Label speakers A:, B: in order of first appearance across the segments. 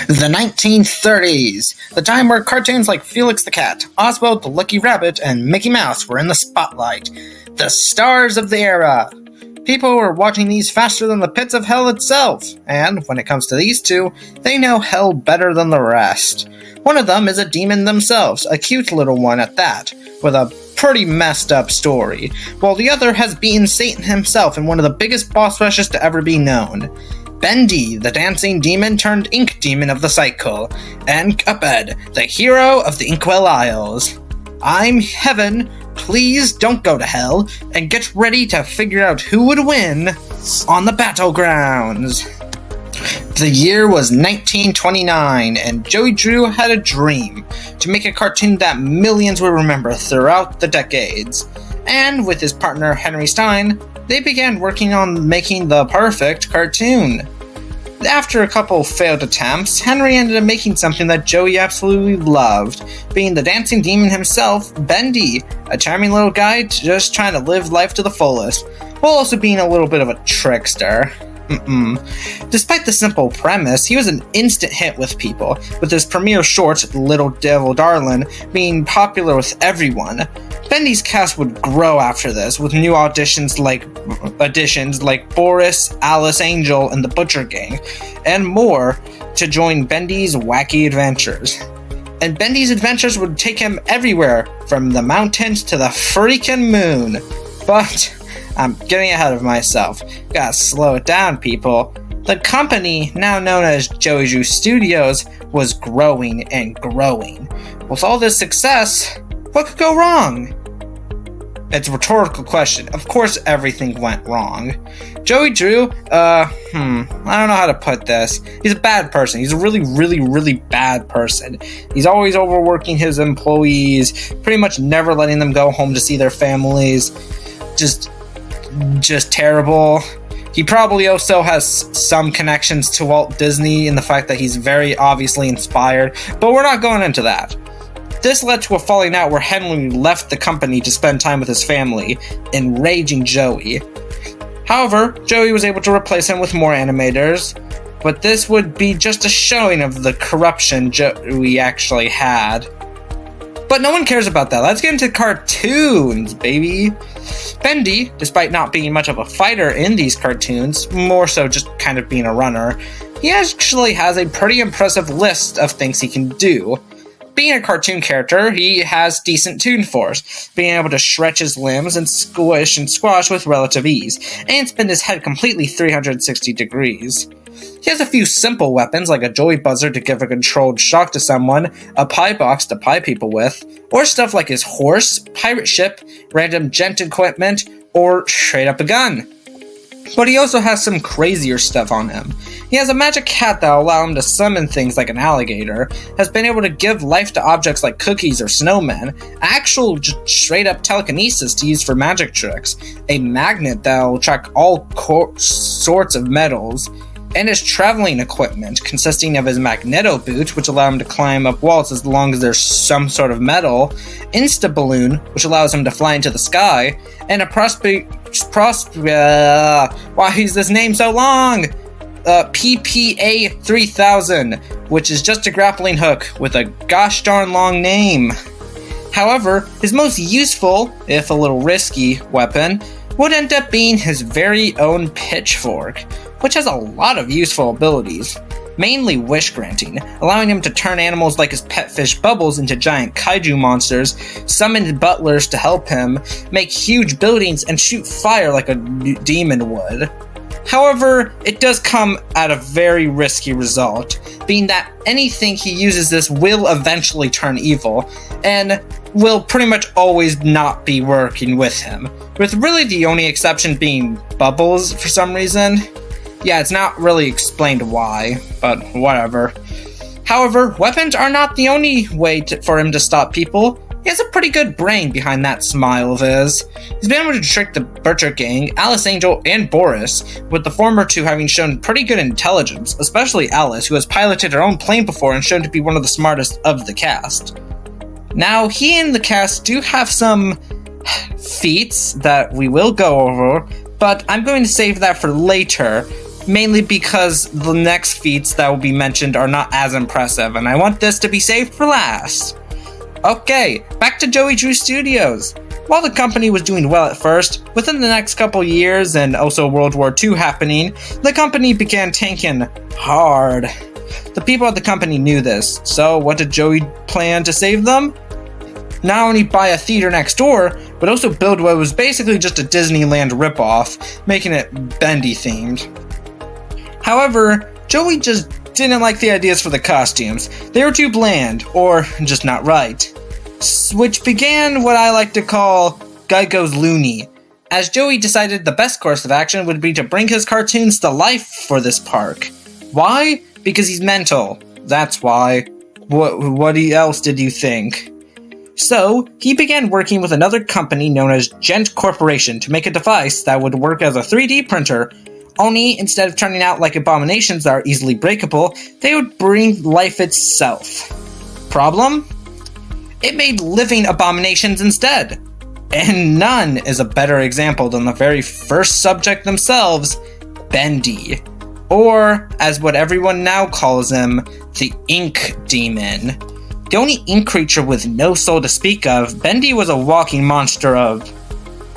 A: The 1930s, the time where cartoons like Felix the Cat, Oswald the Lucky Rabbit, and Mickey Mouse were in the spotlight. The stars of the era. People were watching these faster than the pits of hell itself, and when it comes to these two, they know hell better than the rest. One of them is a demon themselves, a cute little one at that, with a pretty messed up story, while the other has beaten Satan himself in one of the biggest boss rushes to ever be known. Bendy, the dancing demon turned ink demon of the cycle, and Cuphead, the hero of the Inkwell Isles. I'm Heaven, please don't go to hell, and get ready to figure out who would win on the Battlegrounds. The year was 1929, and Joey Drew had a dream to make a cartoon that millions would remember throughout the decades. And with his partner Henry Stein, they began working on making the perfect cartoon. After a couple failed attempts, Henry ended up making something that Joey absolutely loved, being the dancing demon himself, Bendy, a charming little guy just trying to live life to the fullest, while also being a little bit of a trickster. Despite the simple premise, he was an instant hit with people, with his premiere short, Little Devil Darlin', being popular with everyone. Bendy's cast would grow after this, with new additions like Boris, Alice Angel, and the Butcher Gang, and more to join Bendy's wacky adventures. And Bendy's adventures would take him everywhere, from the mountains to the freaking moon. But I'm getting ahead of myself. Gotta slow it down, people. The company, now known as Joey Drew Studios, was growing and growing. With all this success, what could go wrong? It's a rhetorical question. Of course everything went wrong. Joey Drew, I don't know how to put this. He's a bad person. He's a really, really, really bad person. He's always overworking his employees, pretty much never letting them go home to see their families. Just terrible. He probably also has some connections to Walt Disney in the fact that he's very obviously inspired, but we're not going into that. This led to a falling out where Henry left the company to spend time with his family, enraging Joey. However, Joey was able to replace him with more animators, but this would be just a showing of the corruption Joey actually had. But no one cares about that. Let's get into cartoons, baby. Bendy, despite not being much of a fighter in these cartoons, more so just kind of being a runner, he actually has a pretty impressive list of things he can do. Being a cartoon character, he has decent toon force, being able to stretch his limbs and squish and squash with relative ease, and spin his head completely 360 degrees. He has a few simple weapons like a joy buzzer to give a controlled shock to someone, a pie box to pie people with, or stuff like his horse, pirate ship, random gent equipment, or straight up a gun. But he also has some crazier stuff on him. He has a magic hat that will allow him to summon things like an alligator, has been able to give life to objects like cookies or snowmen, actual straight up telekinesis to use for magic tricks, a magnet that will attract all sorts of metals, and his traveling equipment, consisting of his magneto boot, which allows him to climb up walls as long as there's some sort of metal, insta-balloon, which allows him to fly into the sky, and a why is this name so long? PPA 3000, which is just a grappling hook with a gosh darn long name. However, his most useful, if a little risky, weapon would end up being his very own pitchfork, which has a lot of useful abilities, mainly wish granting, allowing him to turn animals like his pet fish Bubbles into giant kaiju monsters, summon butlers to help him, make huge buildings, and shoot fire like a demon would. However, it does come at a very risky result, being that anything he uses this will eventually turn evil, and will pretty much always not be working with him, with really the only exception being Bubbles for some reason. Yeah, it's not really explained why, but whatever. However, weapons are not the only way for him to stop people. He has a pretty good brain behind that smile of his. He's been able to trick the Butcher Gang, Alice Angel, and Boris, with the former two having shown pretty good intelligence, especially Alice, who has piloted her own plane before and shown to be one of the smartest of the cast. Now, he and the cast do have some feats that we will go over, but I'm going to save that for later. mainly because the next feats that will be mentioned are not as impressive, and I want this to be saved for last. Okay, back to Joey Drew Studios. While the company was doing well at first, within the next couple years and also World War II happening, the company began tanking hard. The people at the company knew this, so what did Joey plan to save them? Not only buy a theater next door, but also build what was basically just a Disneyland ripoff, making it Bendy themed. However, Joey just didn't like the ideas for the costumes. They were too bland, or just not right. Which began what I like to call Guy Goes Loony, as Joey decided the best course of action would be to bring his cartoons to life for this park. Why? Because he's mental. That's why. What else did you think? So, he began working with another company known as Gent Corporation to make a device that would work as a 3D printer, only instead of turning out like abominations that are easily breakable, they would bring life itself. Problem? It made living abominations instead. And none is a better example than the very first subject themselves, Bendy. Or, as what everyone now calls him, the Ink Demon. The only ink creature with no soul to speak of, Bendy was a walking monster of,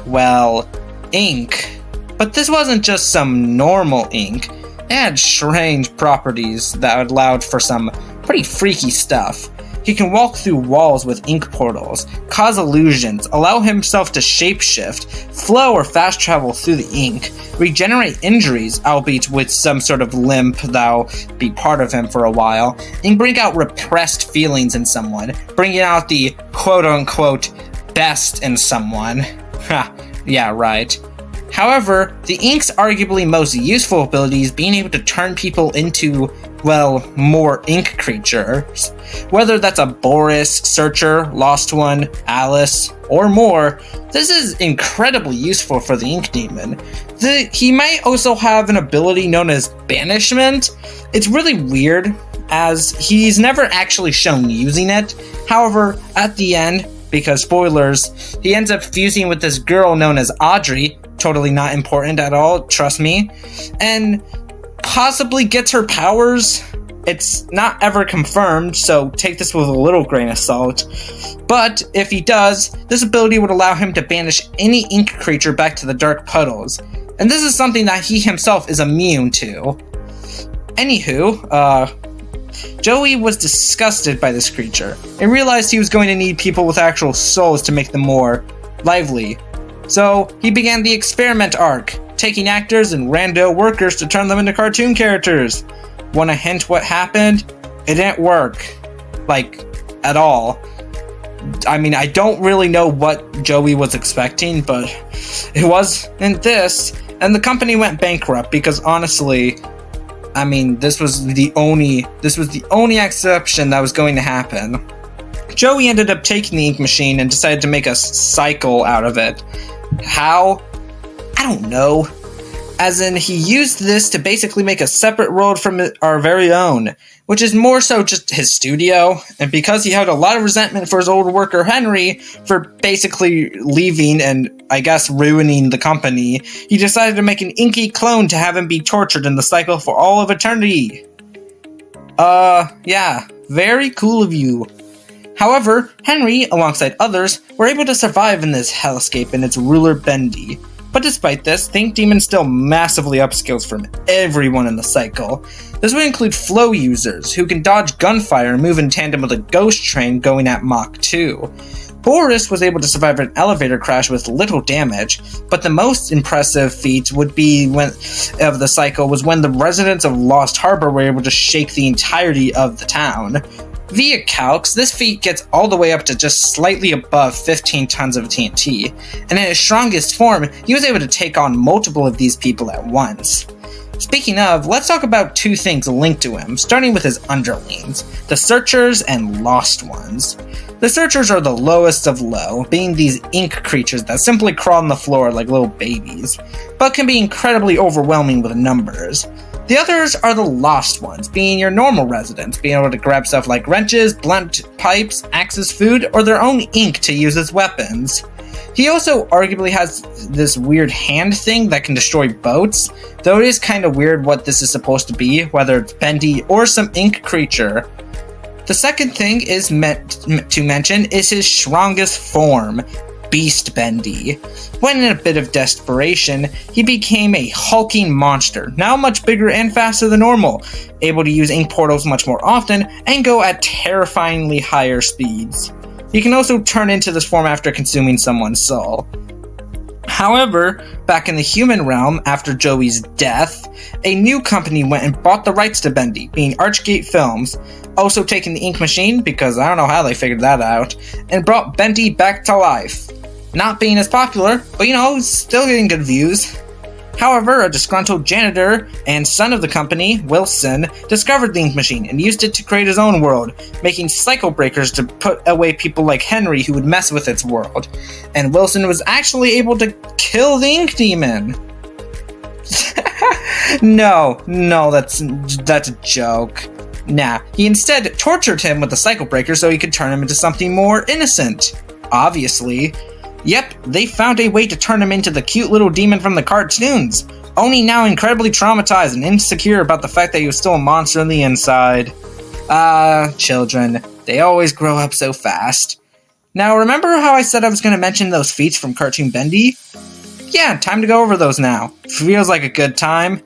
A: well, ink. But this wasn't just some normal ink. It had strange properties that allowed for some pretty freaky stuff. He can walk through walls with ink portals, cause illusions, allow himself to shapeshift, flow or fast travel through the ink, regenerate injuries, albeit with some sort of limp that'll be part of him for a while, and bring out repressed feelings in someone, bringing out the quote-unquote best in someone. Ha, yeah, right. However, the ink's arguably most useful ability is being able to turn people into, well, more ink creatures. Whether that's a Boris, Searcher, Lost One, Alice, or more, this is incredibly useful for the Ink Demon. He might also have an ability known as Banishment. It's really weird, as he's never actually shown using it. However, at the end, because spoilers, he ends up fusing with this girl known as Audrey, totally not important at all, trust me, and possibly gets her powers. It's not ever confirmed, so take this with a little grain of salt. But if he does, this ability would allow him to banish any ink creature back to the dark puddles. And this is something that he himself is immune to. Anywho, Joey was disgusted by this creature, and realized he was going to need people with actual souls to make them more lively. So, he began the experiment arc, taking actors and rando workers to turn them into cartoon characters. Want to hint what happened? It didn't work. Like, at all. I mean, I don't really know what Joey was expecting, but it wasn't this. And the company went bankrupt because honestly, I mean, this was the only exception that was going to happen. Joey ended up taking the ink machine and decided to make a cycle out of it. How? I don't know. As in, he used this to basically make a separate world from our very own, which is more so just his studio, and because he had a lot of resentment for his old worker Henry for basically leaving and, I guess, ruining the company, he decided to make an inky clone to have him be tortured in the cycle for all of eternity. Yeah, very cool of you. However, Henry, alongside others, were able to survive in this hellscape and its ruler Bendy. But despite this, the Ink Demon still massively upskills from everyone in the cycle. This would include flow users, who can dodge gunfire and move in tandem with a ghost train going at Mach 2. Boris was able to survive an elevator crash with little damage, but the most impressive feat would be of the cycle was when the residents of Lost Harbor were able to shake the entirety of the town. Via calcs, this feat gets all the way up to just slightly above 15 tons of TNT, and in his strongest form, he was able to take on multiple of these people at once. Speaking of, let's talk about two things linked to him, starting with his underlings, the Searchers and Lost Ones. The Searchers are the lowest of low, being these ink creatures that simply crawl on the floor like little babies, but can be incredibly overwhelming with numbers. The others are the Lost Ones, being your normal residents, being able to grab stuff like wrenches, blunt pipes, axes, food, or their own ink to use as weapons. He also arguably has this weird hand thing that can destroy boats, though it is kind of weird what this is supposed to be, whether it's Bendy or some ink creature. The second thing is meant to mention is his strongest form, Beast Bendy. When in a bit of desperation, he became a hulking monster, now much bigger and faster than normal, able to use ink portals much more often and go at terrifyingly higher speeds. He can also turn into this form after consuming someone's soul. However, back in the human realm, after Joey's death, a new company went and bought the rights to Bendy, being Archgate Films, also taking the ink machine, because I don't know how they figured that out, and brought Bendy back to life. Not being as popular, but still getting good views. However, a disgruntled janitor and son of the company, Wilson, discovered the ink machine and used it to create his own world, making cycle breakers to put away people like Henry who would mess with its world. And Wilson was actually able to kill the ink demon. No, that's a joke. Nah, he instead tortured him with the cycle breaker so he could turn him into something more innocent. Obviously. Yep, they found a way to turn him into the cute little demon from the cartoons, only now incredibly traumatized and insecure about the fact that he was still a monster on the inside. Children. They always grow up so fast. Now, remember how I said I was going to mention those feats from Cartoon Bendy? Yeah, time to go over those now. Feels like a good time.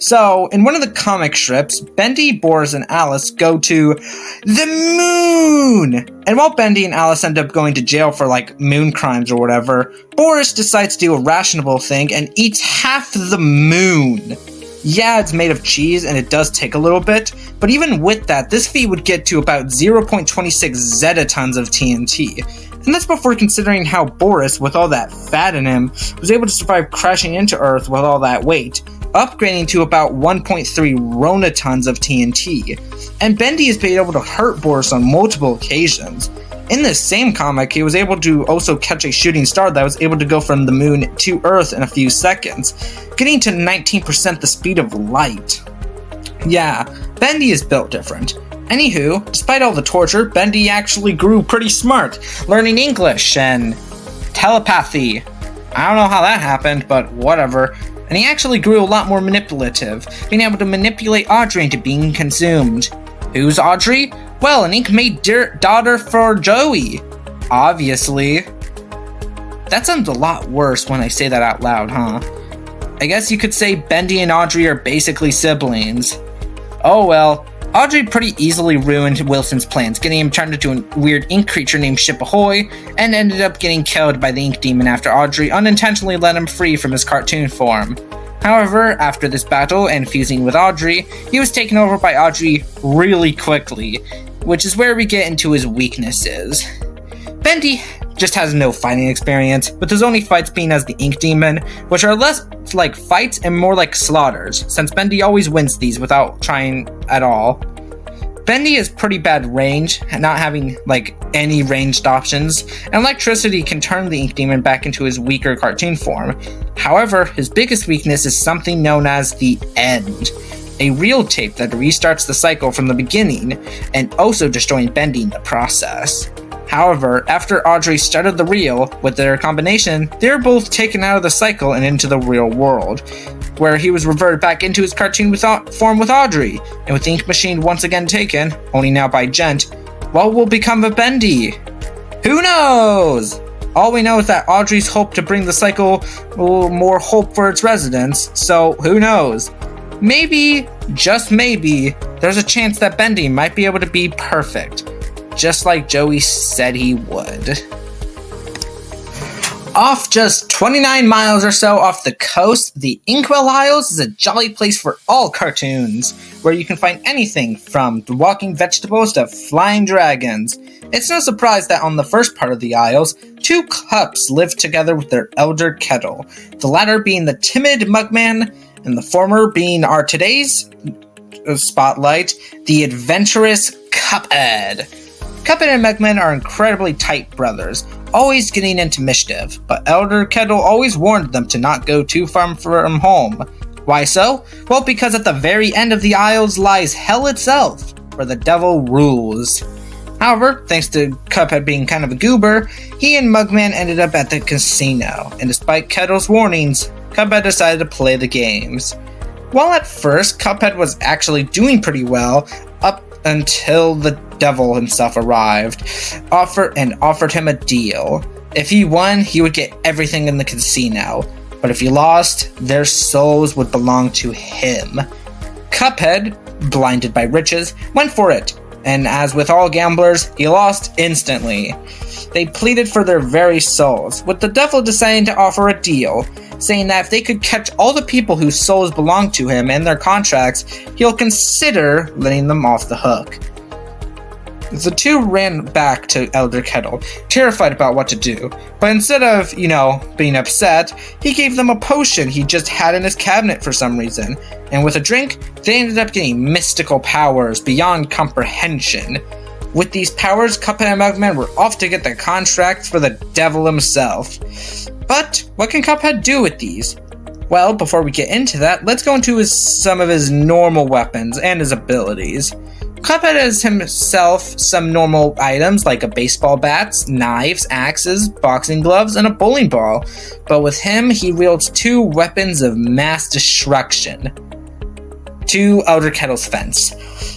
A: So, in one of the comic strips, Bendy, Boris, and Alice go to the moon! And while Bendy and Alice end up going to jail for, moon crimes or whatever, Boris decides to do a rational thing and eats half the moon. Yeah, it's made of cheese and it does take a little bit, but even with that, this feat would get to about 0.26 zetatons of TNT. And that's before considering how Boris, with all that fat in him, was able to survive crashing into Earth with all that weight, upgrading to about 1.3 ronatons of TNT. And Bendy has been able to hurt Boris on multiple occasions. In this same comic, he was able to also catch a shooting star that was able to go from the moon to Earth in a few seconds, getting to 19% the speed of light. Yeah, Bendy is built different. Anywho, despite all the torture, Bendy actually grew pretty smart, learning English and telepathy. I don't know how that happened, but whatever. And he actually grew a lot more manipulative, being able to manipulate Audrey into being consumed. Who's Audrey? Well, an ink-made daughter for Joey. Obviously. That sounds a lot worse when I say that out loud, huh? I guess you could say Bendy and Audrey are basically siblings. Oh well. Audrey pretty easily ruined Wilson's plans, getting him turned into a weird ink creature named Ship Ahoy, and ended up getting killed by the ink demon after Audrey unintentionally let him free from his cartoon form. However, after this battle and fusing with Audrey, he was taken over by Audrey really quickly, which is where we get into his weaknesses. Bendy just has no fighting experience, with his only fights being as the ink demon, which are less like fights and more like slaughters, since Bendy always wins these without trying at all. Bendy has pretty bad range, not having any ranged options, and electricity can turn the ink demon back into his weaker cartoon form. However, his biggest weakness is something known as the End, a reel tape that restarts the cycle from the beginning, and also destroying Bendy in the process. However, after Audrey started the reel, with their combination, they're both taken out of the cycle and into the real world, where he was reverted back into his cartoon form with Audrey, and with the ink machine once again taken, only now by Gent, what will become of Bendy? Who knows? All we know is that Audrey's hoped to bring the cycle more hope for its residents, so who knows? Maybe, just maybe, there's a chance that Bendy might be able to be perfect. Just like Joey said he would. Off just 29 miles or so off the coast, the Inkwell Isles is a jolly place for all cartoons, where you can find anything from walking vegetables to flying dragons. It's no surprise that on the first part of the Isles, two cups live together with their elder kettle, the latter being the timid Mugman, and the former being our today's spotlight, the adventurous Cuphead. Cuphead and Mugman are incredibly tight brothers, always getting into mischief, but Elder Kettle always warned them to not go too far from home. Why so? Well, because at the very end of the Isles lies hell itself, where the devil rules. However, thanks to Cuphead being kind of a goober, he and Mugman ended up at the casino, and despite Kettle's warnings, Cuphead decided to play the games. While at first, Cuphead was actually doing pretty well, up until the devil himself arrived, offered him a deal. If he won, he would get everything in the casino, but if he lost, their souls would belong to him. Cuphead, blinded by riches, went for it, and as with all gamblers, he lost instantly. They pleaded for their very souls, with the devil deciding to offer a deal, saying that if they could catch all the people whose souls belonged to him and their contracts, he'll consider letting them off the hook. The two ran back to Elder Kettle, terrified about what to do, but instead of, being upset, he gave them a potion he just had in his cabinet for some reason, and with a drink, they ended up getting mystical powers beyond comprehension. With these powers, Cuphead and Mugman were off to get the contracts for the devil himself. But what can Cuphead do with these? Well, before we get into that, let's go into some of his normal weapons and his abilities. Cuphead has himself some normal items like a baseball bat, knives, axes, boxing gloves, and a bowling ball, but with him he wields two weapons of mass destruction to Elder Kettle's fence.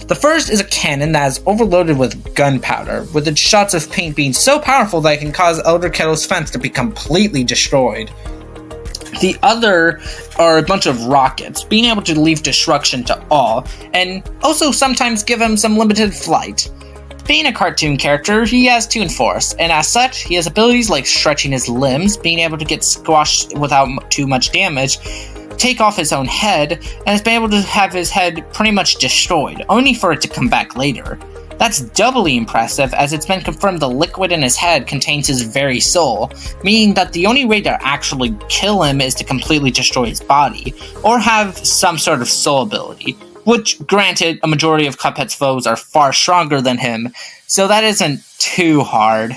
A: The first is a cannon that is overloaded with gunpowder, with its shots of paint being so powerful that it can cause Elder Kettle's fence to be completely destroyed. The other are a bunch of rockets, being able to leave destruction to all, and also sometimes give him some limited flight. Being a cartoon character, he has Toon Force, and as such, he has abilities like stretching his limbs, being able to get squashed without too much damage, take off his own head, and has been able to have his head pretty much destroyed, only for it to come back later. That's doubly impressive, as it's been confirmed the liquid in his head contains his very soul, meaning that the only way to actually kill him is to completely destroy his body, or have some sort of soul ability, which, granted, a majority of Cuphead's foes are far stronger than him, so that isn't too hard.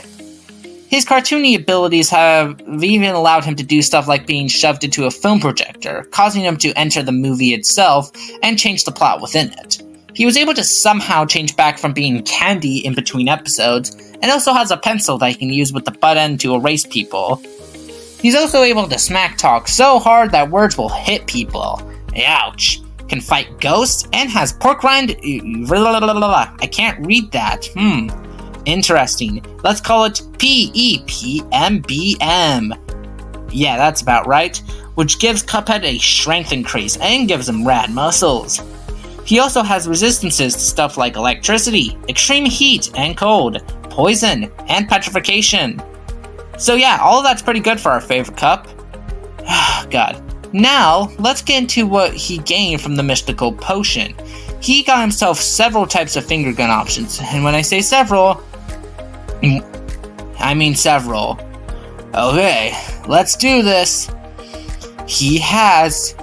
A: His cartoony abilities have even allowed him to do stuff like being shoved into a film projector, causing him to enter the movie itself and change the plot within it. He was able to somehow change back from being candy in between episodes, and also has a pencil that he can use with the butt end to erase people. He's also able to smack talk so hard that words will hit people. Ouch. Can fight ghosts, and has pork rind. I can't read that. Interesting. Let's call it PEPMBM. Yeah, that's about right. Which gives Cuphead a strength increase, and gives him rad muscles. He also has resistances to stuff like electricity, extreme heat and cold, poison, and petrification. So yeah, all of that's pretty good for our favorite Cup. God. Now, let's get into what he gained from the mystical potion. He got himself several types of finger gun options, and when I say several, I mean several. Okay, let's do this. He has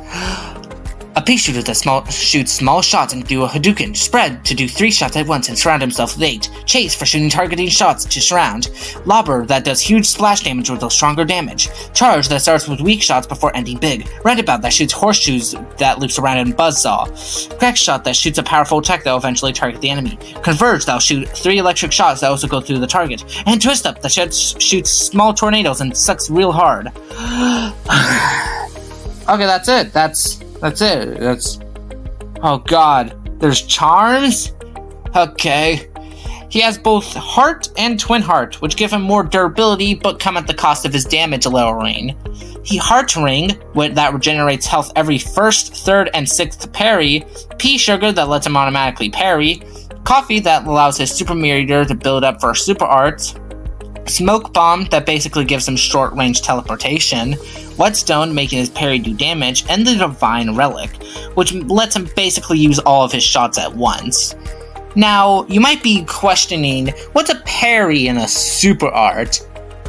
A: a pea shooter that shoots small shots and do a Hadouken. Spread to do 3 shots at once and surround himself with 8. Chase for shooting targeting shots to surround. Lobber that does huge splash damage with a stronger damage. Charge that starts with weak shots before ending big. Roundabout that shoots horseshoes that loops around in buzzsaw. Crack shot that shoots a powerful attack that will eventually target the enemy. Converge that will shoot 3 electric shots that also go through the target. And twist up that shoots small tornadoes and sucks real hard. Okay, that's it. That's it. Oh god. There's charms? Okay. He has both Heart and Twin Heart, which give him more durability, but come at the cost of his damage lowering. He Heart Ring, that regenerates health every 1st, 3rd, and 6th parry. Pea Sugar, that lets him automatically parry. Coffee, that allows his Super Meter to build up for super arts. Smoke Bomb, that basically gives him short-range teleportation. Whetstone, making his parry do damage, and the Divine Relic, which lets him basically use all of his shots at once. Now, you might be questioning, what's a parry in a super art?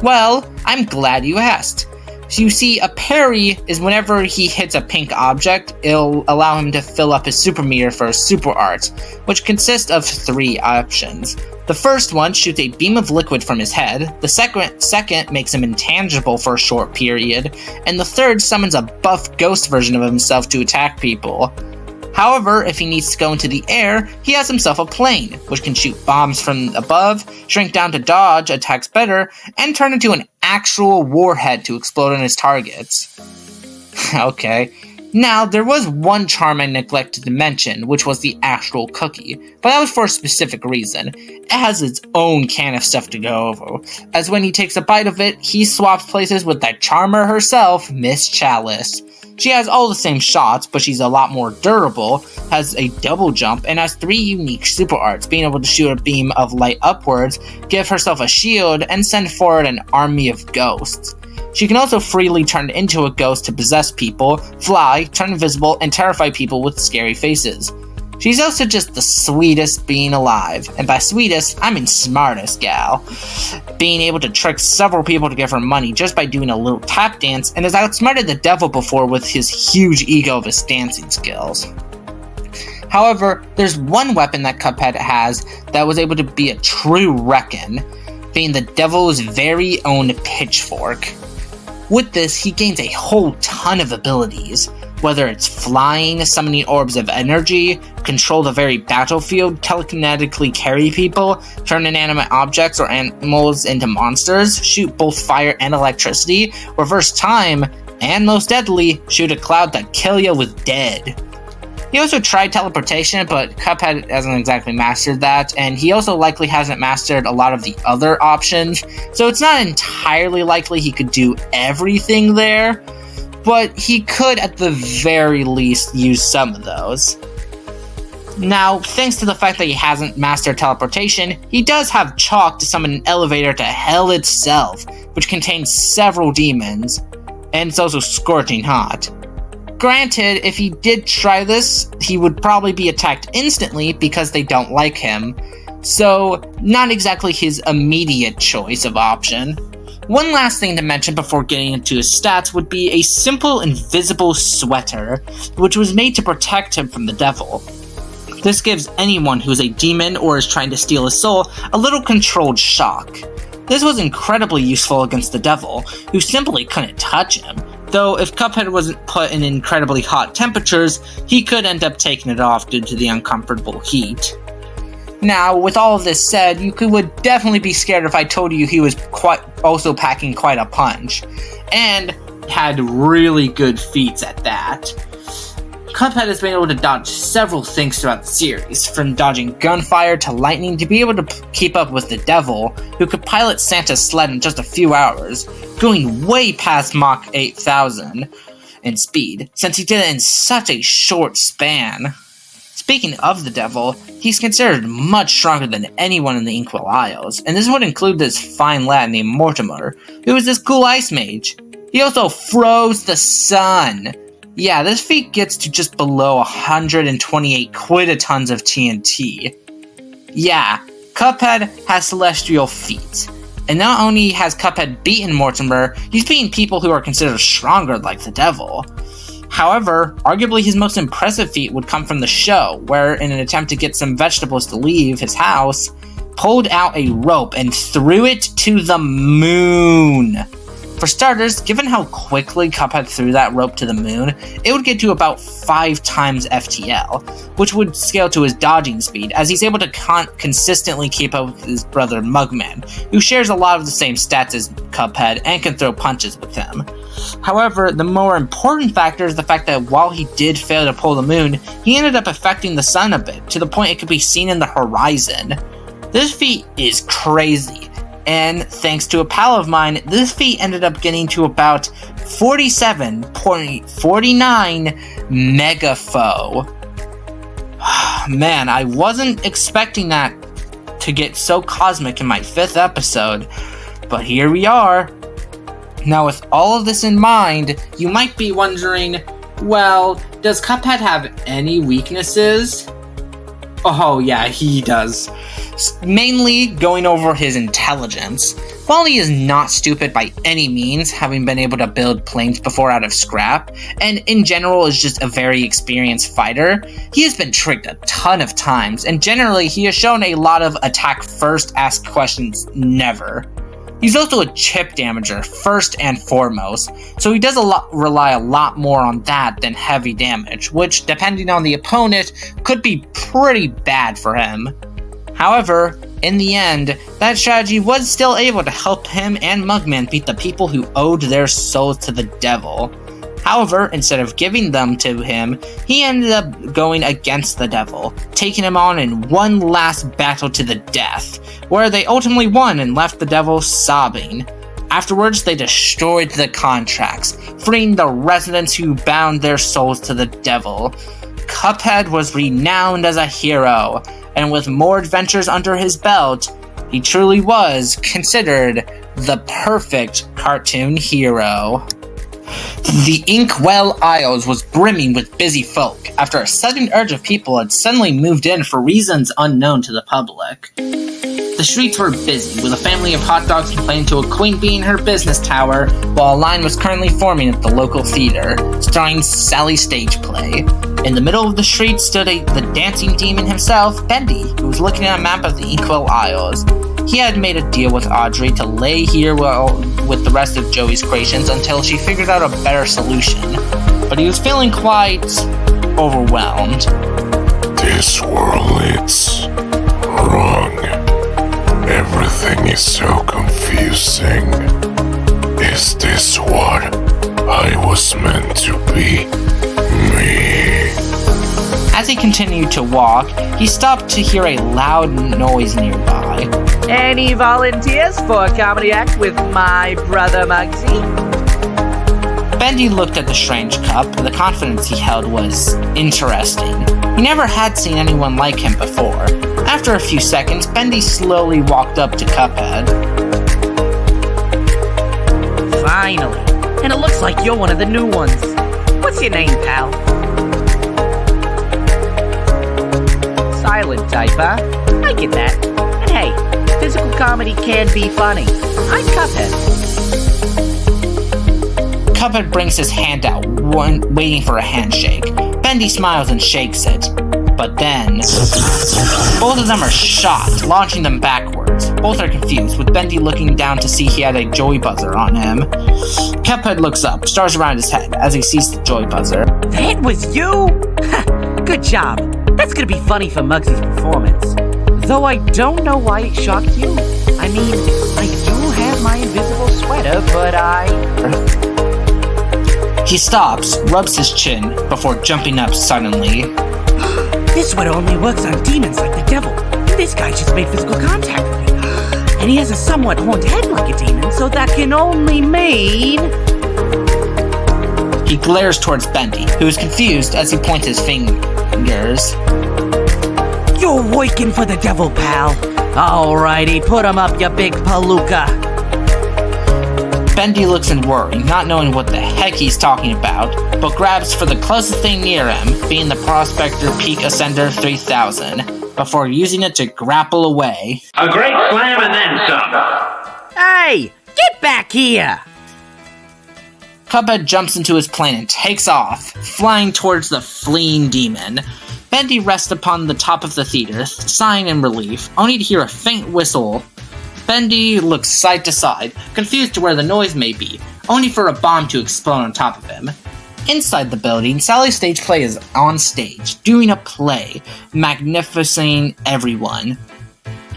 A: Well, I'm glad you asked. So you see, a parry is whenever he hits a pink object, it'll allow him to fill up his super meter for a super art, which consists of 3 options. The first one shoots a beam of liquid from his head, the second makes him intangible for a short period, and the third summons a buff ghost version of himself to attack people. However, if he needs to go into the air, he has himself a plane, which can shoot bombs from above, shrink down to dodge attacks better, and turn into an actual warhead to explode on his targets. Okay. Now, there was one charm I neglected to mention, which was the actual cookie, but that was for a specific reason. It has its own can of stuff to go over, as when he takes a bite of it, he swaps places with that charmer herself, Miss Chalice. She has all the same shots, but she's a lot more durable, has a double jump, and has 3 unique super arts, being able to shoot a beam of light upwards, give herself a shield, and send forward an army of ghosts. She can also freely turn into a ghost to possess people, fly, turn invisible, and terrify people with scary faces. She's also just the sweetest being alive, and by sweetest, I mean smartest gal, being able to trick several people to give her money just by doing a little tap dance, and has outsmarted the devil before with his huge ego of his dancing skills. However, there's one weapon that Cuphead has that was able to be a true reckon, being the devil's very own pitchfork. With this, he gains a whole ton of abilities, whether it's flying, summoning orbs of energy, control the very battlefield, telekinetically carry people, turn inanimate objects or animals into monsters, shoot both fire and electricity, reverse time, and most deadly, shoot a cloud that kill you with dead. He also tried teleportation, but Cuphead hasn't exactly mastered that, and he also likely hasn't mastered a lot of the other options, so it's not entirely likely he could do everything there, but he could at the very least use some of those. Now, thanks to the fact that he hasn't mastered teleportation, he does have chalk to summon an elevator to hell itself, which contains several demons, and it's also scorching hot. Granted, if he did try this, he would probably be attacked instantly because they don't like him, so not exactly his immediate choice of option. One last thing to mention before getting into his stats would be a simple invisible sweater, which was made to protect him from the devil. This gives anyone who's a demon or is trying to steal his soul a little controlled shock. This was incredibly useful against the devil, who simply couldn't touch him, though if Cuphead wasn't put in incredibly hot temperatures, he could end up taking it off due to the uncomfortable heat. Now, with all of this said, you would definitely be scared if I told you he was also packing quite a punch, and had really good feats at that. Cuphead has been able to dodge several things throughout the series, from dodging gunfire to lightning to be able to keep up with the devil, who could pilot Santa's sled in just a few hours, going way past Mach 8000 in speed, since he did it in such a short span. Speaking of the devil, he's considered much stronger than anyone in the Inkwell Isles, and this would include this fine lad named Mortimer, who is this cool ice mage. He also froze the sun. Yeah, this feat gets to just below 128 quitatons of TNT. Yeah, Cuphead has celestial feats. And not only has Cuphead beaten Mortimer, he's beaten people who are considered stronger like the devil. However, arguably his most impressive feat would come from the show, where in an attempt to get some vegetables to leave his house, pulled out a rope and threw it to the moon. For starters, given how quickly Cuphead threw that rope to the moon, it would get to about 5 times FTL, which would scale to his dodging speed, as he's able to consistently keep up with his brother Mugman, who shares a lot of the same stats as Cuphead and can throw punches with him. However, the more important factor is the fact that while he did fail to pull the moon, he ended up affecting the sun a bit, to the point it could be seen in the horizon. This feat is crazy. And thanks to a pal of mine, this feat ended up getting to about 47.49 megafo. Man, I wasn't expecting that to get so cosmic in my 5th episode, but here we are. Now, with all of this in mind, you might be wondering, well, does Cuphead have any weaknesses? Oh yeah, he does. Mainly going over his intelligence. While he is not stupid by any means, having been able to build planes before out of scrap, and in general is just a very experienced fighter, he has been tricked a ton of times, and generally he has shown a lot of attack first, ask questions never. He's also a chip damager, first and foremost, so he does rely a lot more on that than heavy damage, which, depending on the opponent, could be pretty bad for him. However, in the end, that strategy was still able to help him and Mugman beat the people who owed their souls to the devil. However, instead of giving them to him, he ended up going against the devil, taking him on in one last battle to the death, where they ultimately won and left the devil sobbing. Afterwards, they destroyed the contracts, freeing the residents who bound their souls to the devil. Cuphead was renowned as a hero, and with more adventures under his belt, he truly was considered the perfect cartoon hero. The Inkwell Isles was brimming with busy folk after a sudden urge of people had suddenly moved in for reasons unknown to the public. The streets were busy, with a family of hot dogs complaining to a queen bee in her business tower, while a line was currently forming at the local theater, starring Sally Stage Play. In the middle of the street stood the dancing demon himself, Bendy, who was looking at a map of the Inkwell Isles. He had made a deal with Audrey to lay here with the rest of Joey's creations until she figured out a better solution, but he was feeling quite overwhelmed.
B: This world is wrong. Everything is so confusing. Is this what I was meant to be? Me?
A: As he continued to walk, he stopped to hear a loud noise nearby.
C: Any volunteers for a comedy act with my brother Muggsy?
A: Bendy looked at the strange cup, and the confidence he held was interesting. He never had seen anyone like him before. After a few seconds, Bendy slowly walked up to Cuphead.
C: Finally. And it looks like you're one of the new ones. What's your name, pal? Silent type, huh? I get that. And hey, physical comedy can be funny. I'm Cuphead.
A: Cuphead brings his hand out, waiting for a handshake. Bendy smiles and shakes it. But then, both of them are shot, launching them backwards. Both are confused, with Bendy looking down to see he had a joy buzzer on him. Cuphead looks up, stars around his head as he sees the joy buzzer.
C: That was you? Good job. That's gonna be funny for Muggsy's performance. Though I don't know why it shocked you. I mean, I do have my invisible sweater, but
A: He stops, rubs his chin, before jumping up suddenly.
C: This sweater only works on demons like the devil. This guy just made physical contact with me. And he has a somewhat horned head like a demon, so that can only mean...
A: He glares towards Bendy, who is confused as he points his fingers.
C: You're working for the devil, pal. Alrighty, put him up, you big palooka.
A: Bendy looks in worry, not knowing what the heck he's talking about, but grabs for the closest thing near him, being the Prospector Peak Ascender 3000, before using it to grapple away.
D: A great slam and then some.
C: Hey, get back here!
A: Cuphead jumps into his plane and takes off, flying towards the fleeing demon. Bendy rests upon the top of the theater, sighing in relief, only to hear a faint whistle. Bendy looks side to side, confused to where the noise may be, only for a bomb to explode on top of him. Inside the building, Sally Stage Play is on stage, doing a play, magnificing everyone.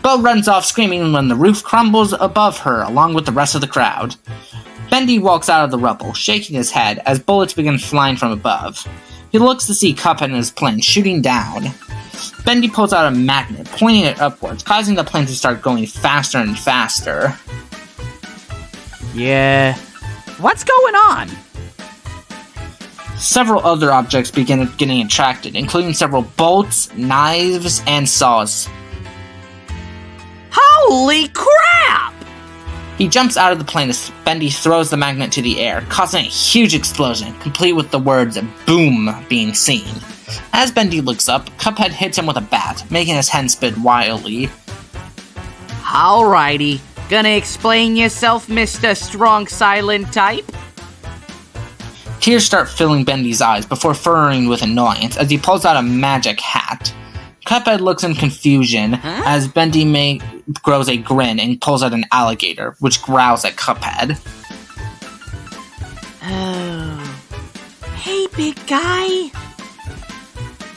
A: Bo runs off screaming when the roof crumbles above her, along with the rest of the crowd. Bendy walks out of the rubble, shaking his head as bullets begin flying from above. He looks to see Cuphead and his plane shooting down. Bendy pulls out a magnet, pointing it upwards, causing the plane to start going faster and faster.
C: Yeah. What's going on?
A: Several other objects begin getting attracted, including several bolts, knives, and saws.
C: Holy crap!
A: He jumps out of the plane as Bendy throws the magnet to the air, causing a huge explosion, complete with the words "boom" being seen. As Bendy looks up, Cuphead hits him with a bat, making his head spin wildly.
C: Alrighty. Gonna explain yourself, Mr. Strong Silent Type?
A: Tears start filling Bendy's eyes before furrowing with annoyance as he pulls out a magic hat. Cuphead looks in confusion as Bendy grows a grin and pulls out an alligator, which growls at Cuphead.
C: Oh. Hey, big guy.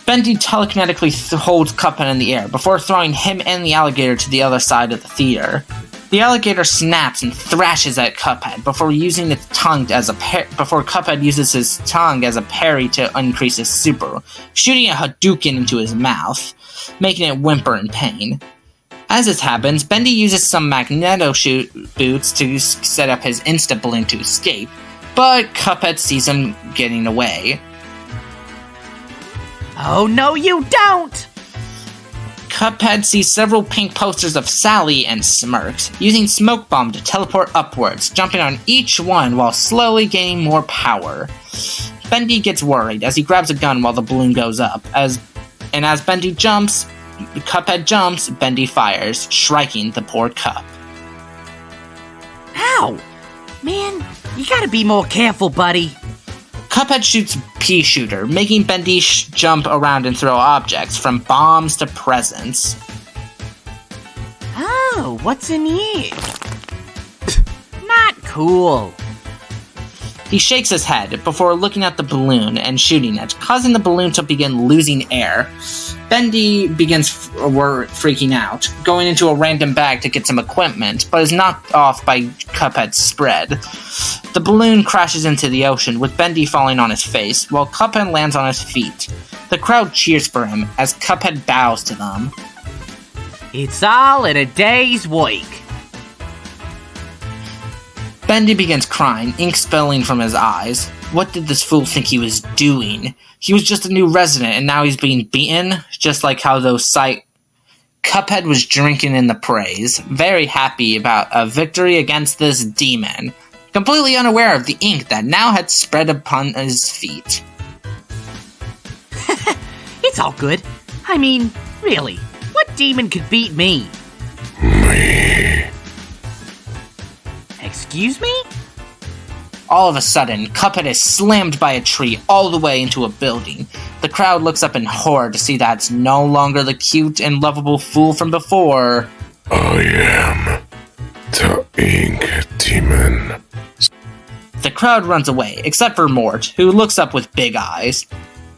A: Bendy telekinetically holds Cuphead in the air before throwing him and the alligator to the other side of the theater. The alligator snaps and thrashes at Cuphead before Cuphead uses his tongue as a parry to increase his super, shooting a Hadouken into his mouth, making it whimper in pain. As this happens, Bendy uses some magneto boots to set up his insta-balloon to escape, but Cuphead sees him getting away.
C: Oh, no, you don't!
A: Cuphead sees several pink posters of Sally and smirks, using Smoke Bomb to teleport upwards, jumping on each one while slowly gaining more power. Bendy gets worried as he grabs a gun while the balloon goes up. As Bendy jumps, Cuphead jumps, Bendy fires, striking the poor Cup.
C: Ow! Man, you gotta be more careful, buddy.
A: Cuphead shoots Pea Shooter, making Bendy jump around and throw objects, from bombs to presents.
C: Oh, what's in here? Not cool.
A: He shakes his head before looking at the balloon and shooting it, causing the balloon to begin losing air. Bendy begins freaking out, going into a random bag to get some equipment, but is knocked off by Cuphead's spread. The balloon crashes into the ocean, with Bendy falling on his face, while Cuphead lands on his feet. The crowd cheers for him as Cuphead bows to them.
C: It's all in a day's work.
A: Bendy begins crying, ink spilling from his eyes. What did this fool think he was doing? He was just a new resident, and now he's being beaten, just like how Cuphead was drinking in the praise, very happy about a victory against this demon, completely unaware of the ink that now had spread upon his feet.
C: It's all good. I mean, really, what demon could beat me?
B: Me.
C: Excuse me?
A: All of a sudden, Cuphead is slammed by a tree all the way into a building. The crowd looks up in horror to see that it's no longer the cute and lovable fool from before.
B: I am the Ink Demon.
A: The crowd runs away, except for Mort, who looks up with big eyes,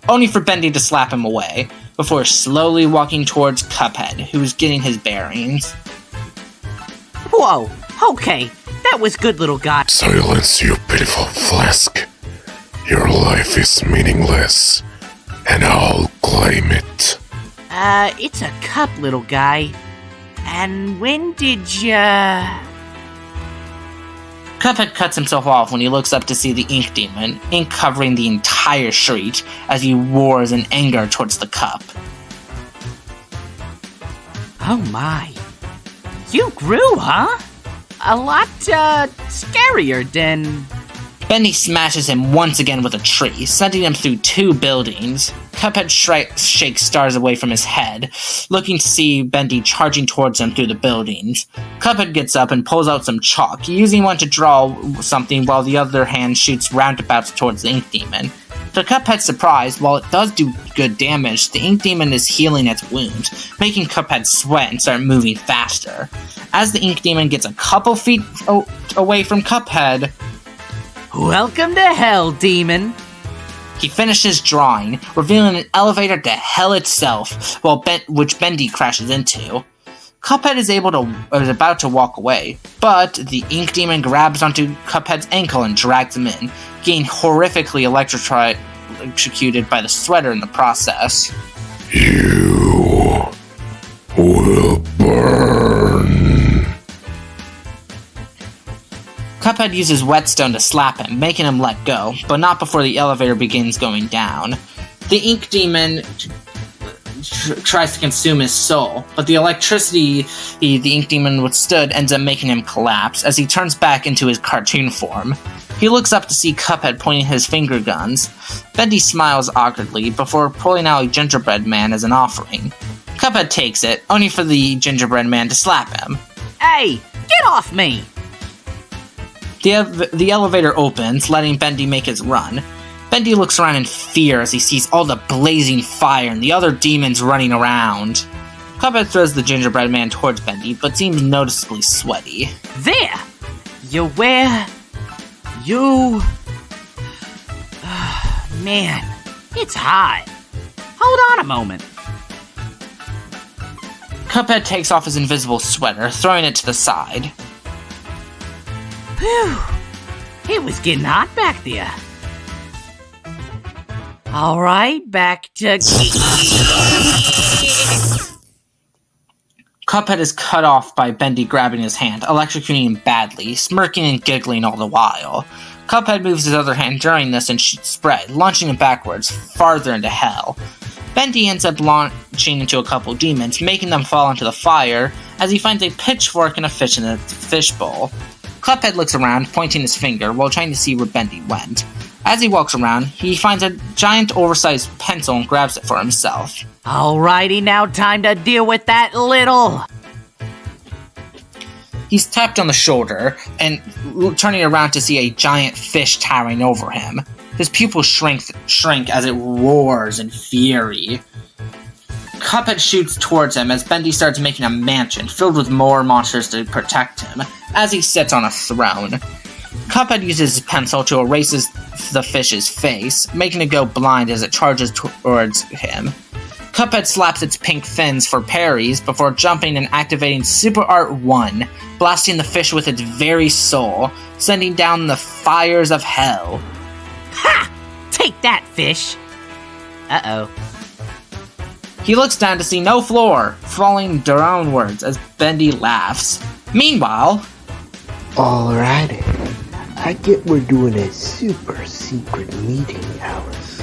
A: only for Bendy to slap him away, before slowly walking towards Cuphead, who's getting his bearings.
C: Whoa, okay, that was good, little guy.
B: Silence, you pitiful flask. Your life is meaningless, and I'll claim it.
C: It's a cup, little guy. And when did ya...
A: Cuphead cuts himself off when he looks up to see the Ink Demon, ink covering the entire street, as he roars in anger towards the cup.
C: Oh my. You grew, huh? A lot, scarier than...
A: Bendy smashes him once again with a tree, sending him through 2 buildings. Cuphead shakes stars away from his head, looking to see Bendy charging towards him through the buildings. Cuphead gets up and pulls out some chalk, using one to draw something while the other hand shoots roundabouts towards the Ink Demon. To Cuphead's surprise, while it does do good damage, the Ink Demon is healing its wounds, making Cuphead sweat and start moving faster. As the Ink Demon gets a couple feet away from Cuphead...
C: Welcome to hell, demon!
A: He finishes drawing, revealing an elevator to hell itself, which Bendy crashes into. Cuphead is about to walk away, but the Ink Demon grabs onto Cuphead's ankle and drags him in, getting horrifically electrocuted by the sweater in the process.
B: You will burn.
A: Cuphead uses Whetstone to slap him, making him let go, but not before the elevator begins going down. The Ink Demon tries to consume his soul, but the electricity the Ink Demon withstood ends up making him collapse as he turns back into his cartoon form. He looks up to see Cuphead pointing his finger guns. Bendy smiles awkwardly before pulling out a gingerbread man as an offering. Cuphead takes it, only for the gingerbread man to slap him.
C: Hey, get off me!
A: The elevator opens, letting Bendy make his run. Bendy looks around in fear as he sees all the blazing fire and the other demons running around. Cuphead throws the gingerbread man towards Bendy, but seems noticeably sweaty.
C: There! You're where... You... Man, it's hot. Hold on a moment.
A: Cuphead takes off his invisible sweater, throwing it to the side.
C: Whew. It was getting hot back there. Alright, back to...
A: Cuphead is cut off by Bendy grabbing his hand, electrocuting him badly, smirking and giggling all the while. Cuphead moves his other hand during this and shoots Spread, launching him backwards, farther into hell. Bendy ends up launching into a couple demons, making them fall into the fire, as he finds a pitchfork and a fish in a fishbowl. Cuphead looks around, pointing his finger, while trying to see where Bendy went. As he walks around, he finds a giant oversized pencil and grabs it for himself.
C: Alrighty, now time to deal with that little...
A: He's tapped on the shoulder, and turning around to see a giant fish towering over him. His pupils shrink as it roars in fury. Cuphead shoots towards him as Bendy starts making a mansion filled with more monsters to protect him, as he sits on a throne. Cuphead uses his pencil to erase the fish's face, making it go blind as it charges towards him. Cuphead slaps its pink fins for parries before jumping and activating Super Art 1, blasting the fish with its very soul, sending down the fires of hell.
C: Ha! Take that, fish! Uh-oh.
A: He looks down to see no floor, falling downwards as Bendy laughs. Meanwhile...
E: Alrighty. I get we're doing a super secret meeting, Alice.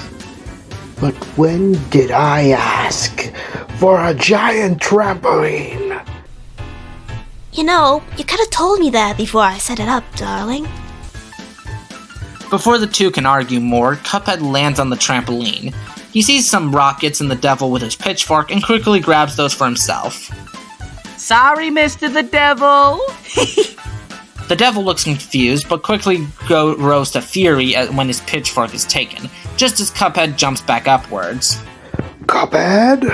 E: But when did I ask for a giant trampoline?
F: You know, you could have told me that before I set it up, darling.
A: Before the two can argue more, Cuphead lands on the trampoline. He sees some rockets and the devil with his pitchfork and quickly grabs those for himself.
C: Sorry, Mr. the Devil!
A: The devil looks confused, but quickly rose to fury when his pitchfork is taken, just as Cuphead jumps back upwards.
E: Cuphead?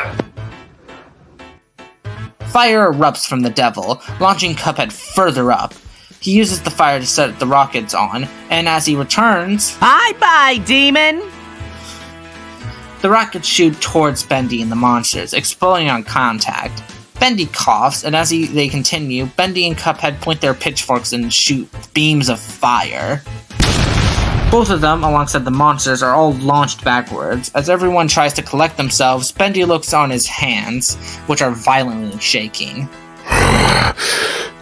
A: Fire erupts from the devil, launching Cuphead further up. He uses the fire to set the rockets on, and as he returns...
C: Bye-bye, demon!
A: The rockets shoot towards Bendy and the monsters, exploding on contact. Bendy coughs, and as they continue, Bendy and Cuphead point their pitchforks and shoot beams of fire. Both of them, alongside the monsters, are all launched backwards. As everyone tries to collect themselves, Bendy looks on his hands, which are violently shaking.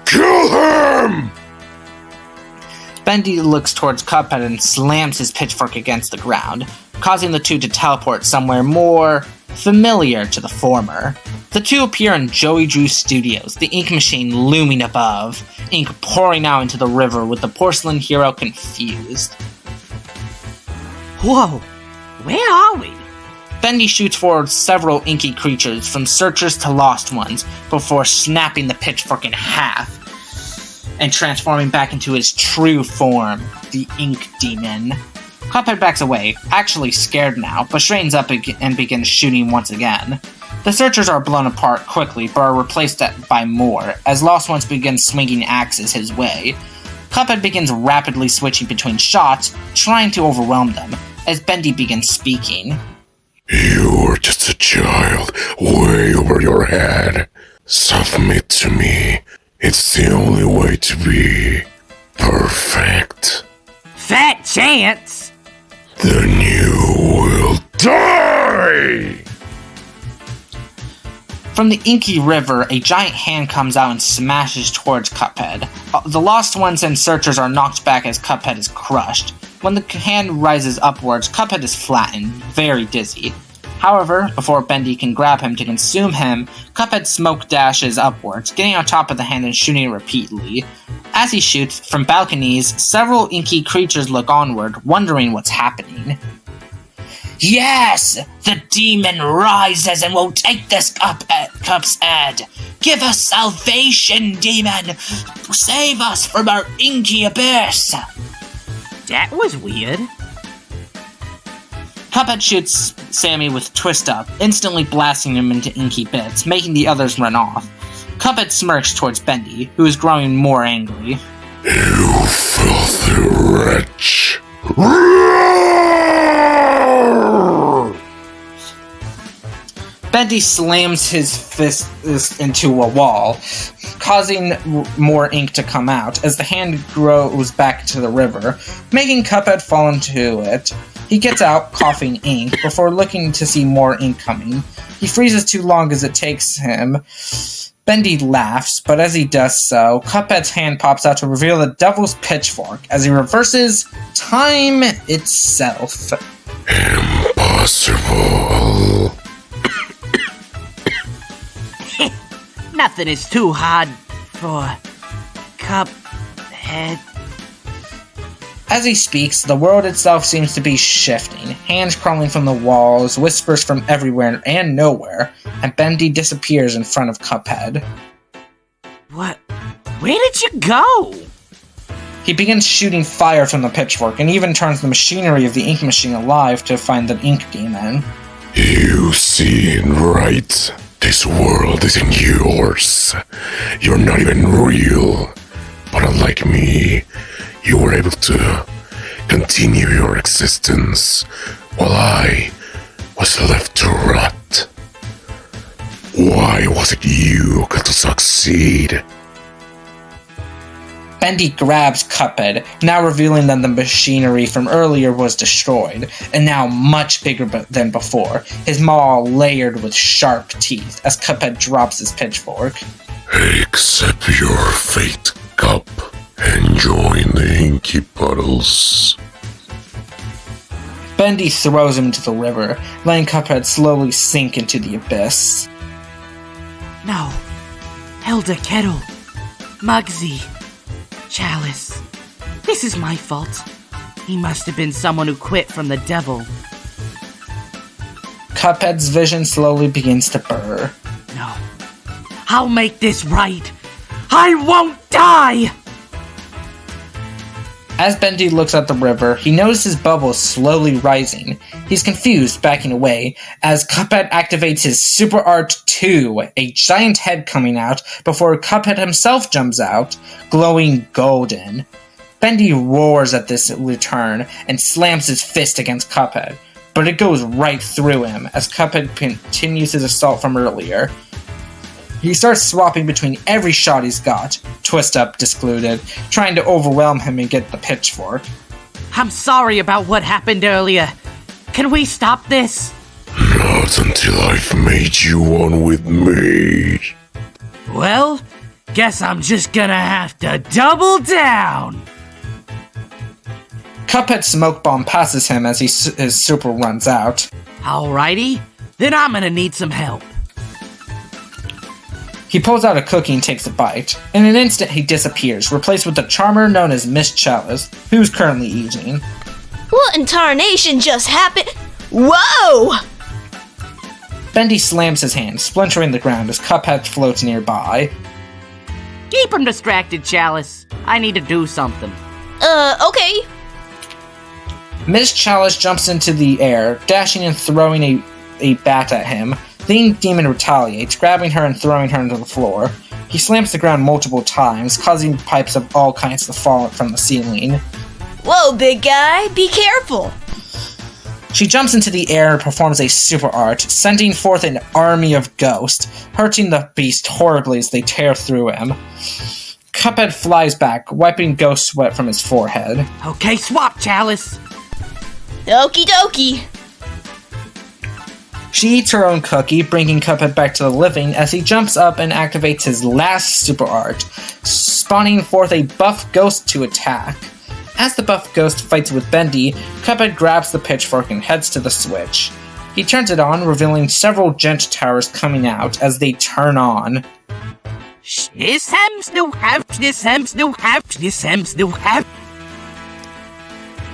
B: Kill him!
A: Bendy looks towards Cuphead and slams his pitchfork against the ground, causing the two to teleport somewhere more familiar to the former. The two appear in Joey Drew Studios, the ink machine looming above, ink pouring out into the river with the porcelain hero confused.
C: Whoa, where are we?
A: Bendy shoots forward several inky creatures, from searchers to lost ones, before snapping the pitchfork in half and transforming back into his true form, the Ink Demon. Cuphead backs away, actually scared now, but straightens up and begins shooting once again. The searchers are blown apart quickly, but are replaced by more, as lost ones begin swinging axes his way. Cuphead begins rapidly switching between shots, trying to overwhelm them, as Bendy begins speaking.
B: You're just a child, way over your head. Submit to me. It's the only way to be perfect.
C: Fat chance!
B: Then you will die!
A: From the inky river, a giant hand comes out and smashes towards Cuphead. The lost ones and searchers are knocked back as Cuphead is crushed. When the hand rises upwards, Cuphead is flattened, very dizzy. However, before Bendy can grab him to consume him, Cuphead smoke dashes upwards, getting on top of the hand and shooting it repeatedly. As he shoots, from balconies, several inky creatures look onward, wondering what's happening. Yes! The demon rises and will take this cup's head! Give us salvation, demon! Save us from our inky abyss!
C: That was weird.
A: Cuphead shoots Sammy with Twist Up, instantly blasting him into inky bits, making the others run off. Cuphead smirks towards Bendy, who is growing more angry.
B: You filthy wretch!
A: Bendy slams his fist into a wall, causing more ink to come out as the hand grows back to the river, making Cuphead fall into it. He gets out, coughing ink, before looking to see more ink coming. He freezes too long as it takes him. Bendy laughs, but as he does so, Cuphead's hand pops out to reveal the Devil's Pitchfork as he reverses time itself.
B: Impossible.
C: Nothing is too hard for Cuphead.
A: As he speaks, the world itself seems to be shifting, hands crawling from the walls, whispers from everywhere and nowhere, and Bendy disappears in front of Cuphead.
C: What? Where did you go?
A: He begins shooting fire from the pitchfork and even turns the machinery of the ink machine alive to find the ink demon.
B: You see it, right? This world isn't yours. You're not even real. But unlike me, you were able to continue your existence while I was left to rot. Why was it you who got to succeed?
A: Bendy grabs Cuphead, now revealing that the machinery from earlier was destroyed, and now much bigger than before, his maw layered with sharp teeth as Cuphead drops his pitchfork.
B: Accept your fate, Cup, and join the inky puddles.
A: Bendy throws him into the river, letting Cuphead slowly sink into the abyss.
C: No. Elder Kettle. Muggsy. Chalice. This is my fault. He must have been someone who quit from the devil.
A: Cuphead's vision slowly begins to blur.
C: No. I'll make this right. I won't die!
A: As Bendy looks at the river, he notices bubbles slowly rising. He's confused, backing away, as Cuphead activates his Super Art 2, a giant head coming out, before Cuphead himself jumps out, glowing golden. Bendy roars at this return and slams his fist against Cuphead, but it goes right through him as Cuphead continues his assault from earlier. He starts swapping between every shot he's got, Twist Up discluded, trying to overwhelm him and get the pitchfork.
C: I'm sorry about what happened earlier. Can we stop this?
B: Not until I've made you one with me.
C: Well, guess I'm just gonna have to double down.
A: Cuphead's smoke bomb passes him as his super runs out.
C: Alrighty, then I'm gonna need some help.
A: He pulls out a cookie and takes a bite. In an instant, he disappears, replaced with the charmer known as Miss Chalice, who's currently eating.
F: What in tarnation just happened? Whoa!
A: Bendy slams his hand, splintering the ground as Cuphead floats nearby.
C: Keep him distracted, Chalice. I need to do something.
F: Okay.
A: Miss Chalice jumps into the air, dashing and throwing a bat at him. The ink demon retaliates, grabbing her and throwing her into the floor. He slams the ground multiple times, causing pipes of all kinds to fall from the ceiling.
F: Whoa, big guy, be careful.
A: She jumps into the air and performs a super art, sending forth an army of ghosts, hurting the beast horribly as they tear through him. Cuphead flies back, wiping ghost sweat from his forehead.
C: Okay, swap, Chalice.
F: Okie dokie.
A: She eats her own cookie, bringing Cuphead back to the living as he jumps up and activates his last super art, spawning forth a buff ghost to attack. As the buff ghost fights with Bendy, Cuphead grabs the pitchfork and heads to the switch. He turns it on, revealing several gent towers coming out as they turn on.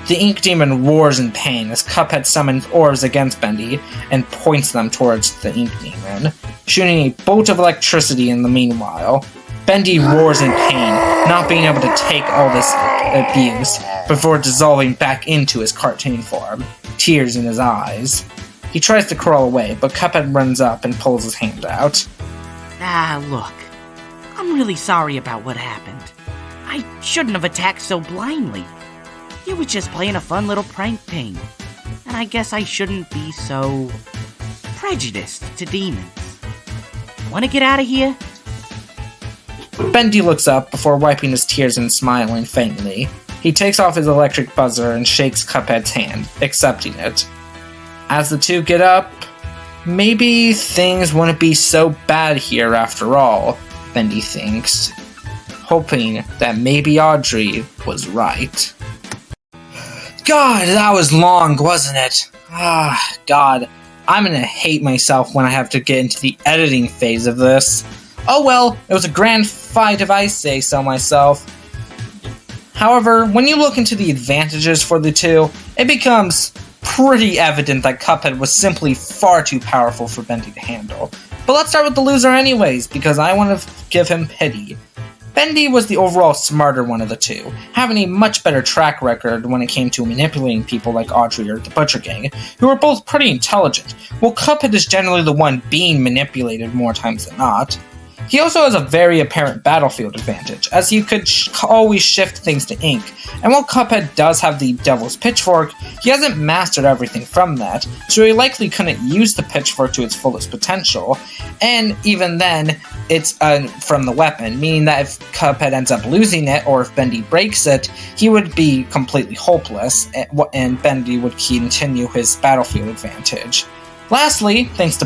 A: The ink demon roars in pain as Cuphead summons orbs against Bendy and points them towards the ink demon, shooting a bolt of electricity in the meanwhile. Bendy roars in pain, not being able to take all this abuse, before dissolving back into his cartoon form, tears in his eyes. He tries to crawl away, but Cuphead runs up and pulls his hand out.
C: Look. I'm really sorry about what happened. I shouldn't have attacked so blindly. You was just playing a fun little prank thing. And I guess I shouldn't be so prejudiced to demons. Wanna get out of here?
A: Bendy looks up before wiping his tears and smiling faintly. He takes off his electric buzzer and shakes Cuphead's hand, accepting it. As the two get up, maybe things wouldn't be so bad here after all, Bendy thinks, hoping that maybe Audrey was right. God, that was long, wasn't it? God, I'm gonna hate myself when I have to get into the editing phase of this. Oh well, it was a grand fight if I say so myself. However, when you look into the advantages for the two, it becomes pretty evident that Cuphead was simply far too powerful for Bendy to handle. But let's start with the loser anyways, because I want to give him pity. Bendy was the overall smarter one of the two, having a much better track record when it came to manipulating people like Audrey or the Butcher Gang, who were both pretty intelligent, while Cuphead is generally the one being manipulated more times than not. He also has a very apparent battlefield advantage, as you could always shift things to ink, and while Cuphead does have the Devil's Pitchfork, he hasn't mastered everything from that, so he likely couldn't use the pitchfork to its fullest potential, and even then, it's from the weapon, meaning that if Cuphead ends up losing it, or if Bendy breaks it, he would be completely hopeless, and Bendy would continue his battlefield advantage. Lastly, thanks to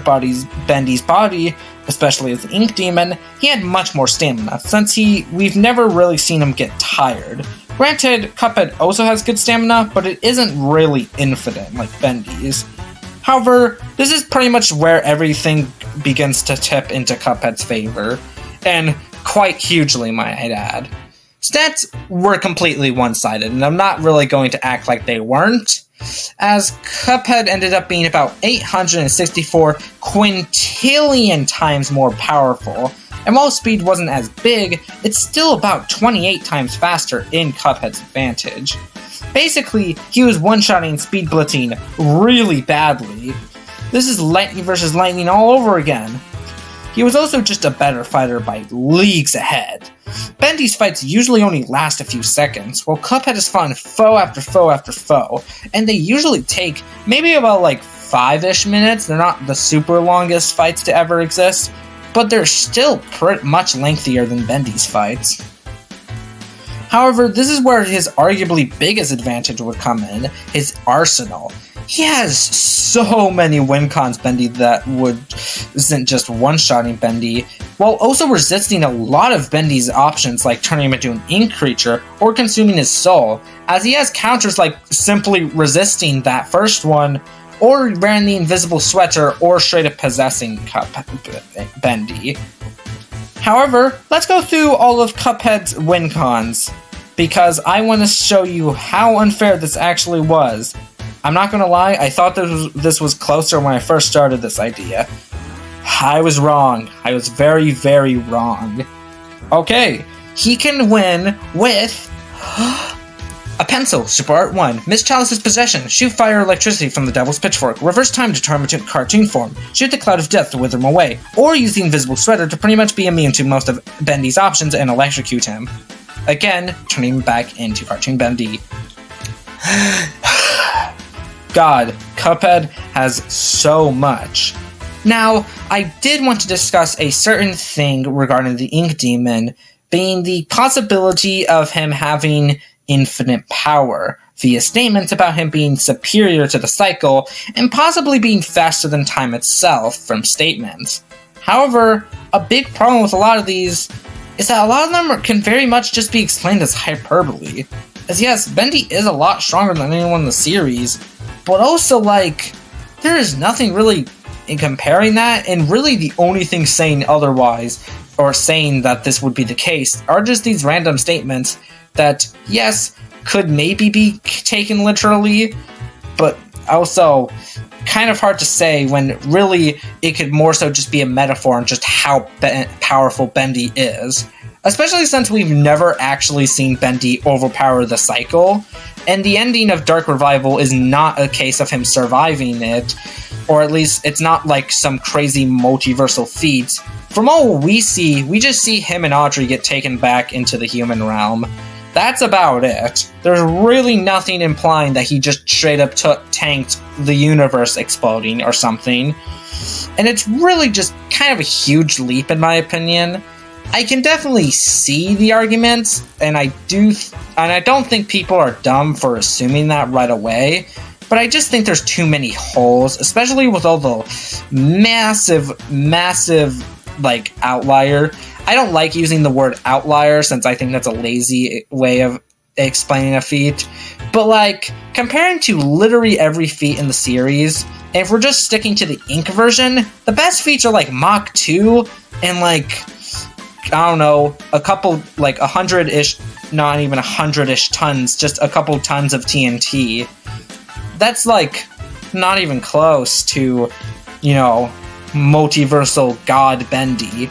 A: Bendy's body, especially as the Ink Demon, he had much more stamina, since we've never really seen him get tired. Granted, Cuphead also has good stamina, but it isn't really infinite like Bendy's. However, this is pretty much where everything begins to tip into Cuphead's favor, and quite hugely, might I add. Stats were completely one-sided, and I'm not really going to act like they weren't, as Cuphead ended up being about 864 quintillion times more powerful, and while speed wasn't as big, it's still about 28 times faster in Cuphead's advantage. Basically, he was one-shotting speed blitzing really badly. This is lightning versus lightning all over again. He was also just a better fighter by leagues ahead. Bendy's fights usually only last a few seconds, while Cuphead has fought foe after foe after foe, and they usually take maybe about 5-ish minutes. They're not the super longest fights to ever exist, but they're still much lengthier than Bendy's fights. However, this is where his arguably biggest advantage would come in, his arsenal. He has so many win cons Bendy that isn't just one-shotting Bendy, while also resisting a lot of Bendy's options like turning him into an ink creature or consuming his soul, as he has counters like simply resisting that first one, or wearing the invisible sweater, or straight up possessing Bendy. However, let's go through all of Cuphead's win cons, because I want to show you how unfair this actually was. I'm not gonna lie, I thought this was closer when I first started this idea. I was wrong. I was very, very wrong. Okay, he can win with a pencil, Super Art 1, Miss Chalice's possession, shoot fire electricity from the Devil's Pitchfork, reverse time to turn him into cartoon form, shoot the Cloud of Death to wither him away, or use the invisible sweater to pretty much be immune to most of Bendy's options and electrocute him. Again, turning him back into Cartoon Bendy. God, Cuphead has so much. Now, I did want to discuss a certain thing regarding the Ink Demon, being the possibility of him having infinite power, via statements about him being superior to the cycle, and possibly being faster than time itself from statements. However, a big problem with a lot of these is that a lot of them can very much just be explained as hyperbole. As yes, Bendy is a lot stronger than anyone in the series, but also, there is nothing really in comparing that, and really the only thing saying otherwise, or saying that this would be the case, are just these random statements that, yes, could maybe be taken literally, but also kind of hard to say when really it could more so just be a metaphor on just how powerful Bendy is. especially since we've never actually seen Bendy overpower the cycle, and the ending of Dark Revival is not a case of him surviving it, or at least it's not like some crazy multiversal feats. From all we see, we just see him and Audrey get taken back into the human realm. That's about it. There's really nothing implying that he just straight up tanked the universe exploding or something. And it's really just kind of a huge leap in my opinion. I can definitely see the arguments, and I don't think people are dumb for assuming that right away, but I just think there's too many holes, especially with all the massive, like, outlier. I don't like using the word outlier since I think that's a lazy way of explaining a feat, but like, comparing to literally every feat in the series, and if we're just sticking to the ink version, the best feats are like Mach 2 and like, I don't know, a couple, like 100-ish, not even 100-ish tons, just a couple tons of TNT. That's like, not even close to, you know, multiversal God Bendy.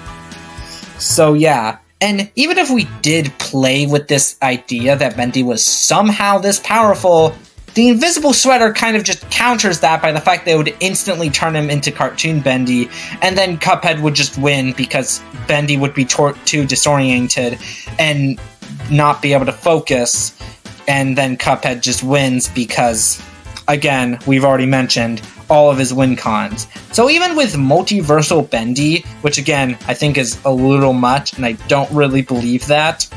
A: So yeah, and even if we did play with this idea that Bendy was somehow this powerful, the invisible sweater kind of just counters that by the fact that it would instantly turn him into cartoon Bendy, and then Cuphead would just win because Bendy would be too disoriented and not be able to focus, and then Cuphead just wins because, again, we've already mentioned all of his win cons. So even with multiversal Bendy, which again, I think is a little much, and I don't really believe that,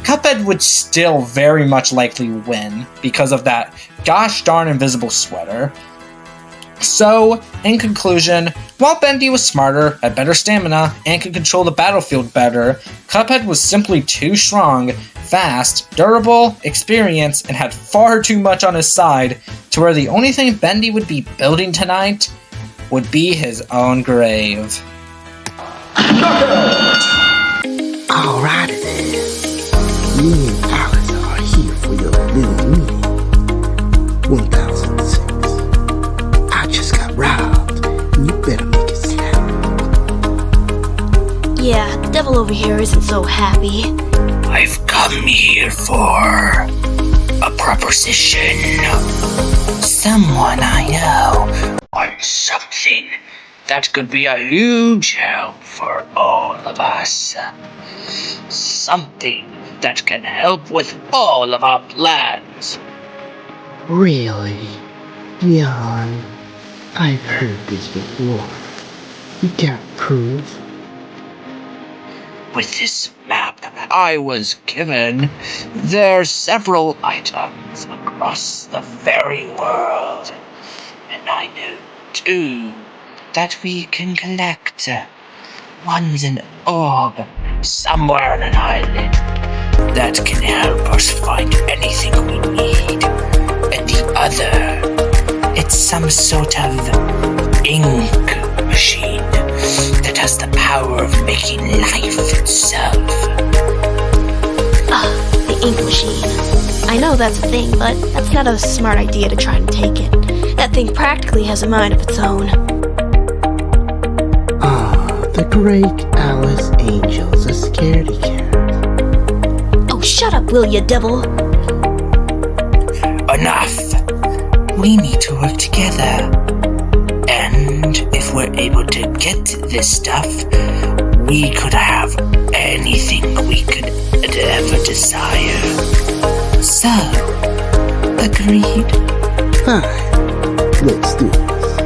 A: Cuphead would still very much likely win because of that gosh darn invisible sweater. So, in conclusion, while Bendy was smarter, had better stamina, and could control the battlefield better, Cuphead was simply too strong, fast, durable, experienced, and had far too much on his side to where the only thing Bendy would be building tonight would be his own grave.
E: Alrighty then. Me and Alice are here for your little meeting. 1006. I just got robbed, and you better make it snap.
F: Yeah, Devil over here isn't so happy.
G: I've come here for a proposition. Someone I know wants something that could be a huge help for all of us. Something that can help with all of our plans.
E: Really? Jan, I've heard this before. You got proof?
G: With this map I was given, there are several items across the very world. And I know, too, that we can collect. One's an orb somewhere on an island that can help us find anything we need. And the other, it's some sort of ink machine that has the power of making life itself.
F: The ink machine. I know that's a thing, but that's not a smart idea to try and take it. That thing practically has a mind of its own.
E: The great Alice Angel's a scaredy cat.
F: Oh, shut up, will ya, Devil?
G: Enough! We need to work together. And if we're able to get this stuff, we could have anything we could ever desire. So, agreed?
E: Fine, let's do this.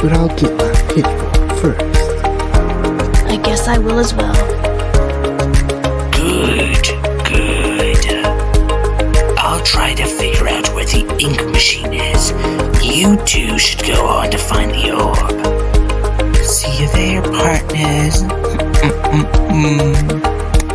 E: But I'll get my pitchfork first.
F: I guess I will as well.
G: Good. I'll try to figure out where the ink machine is. You two should go on to find the orb. See you there, partners.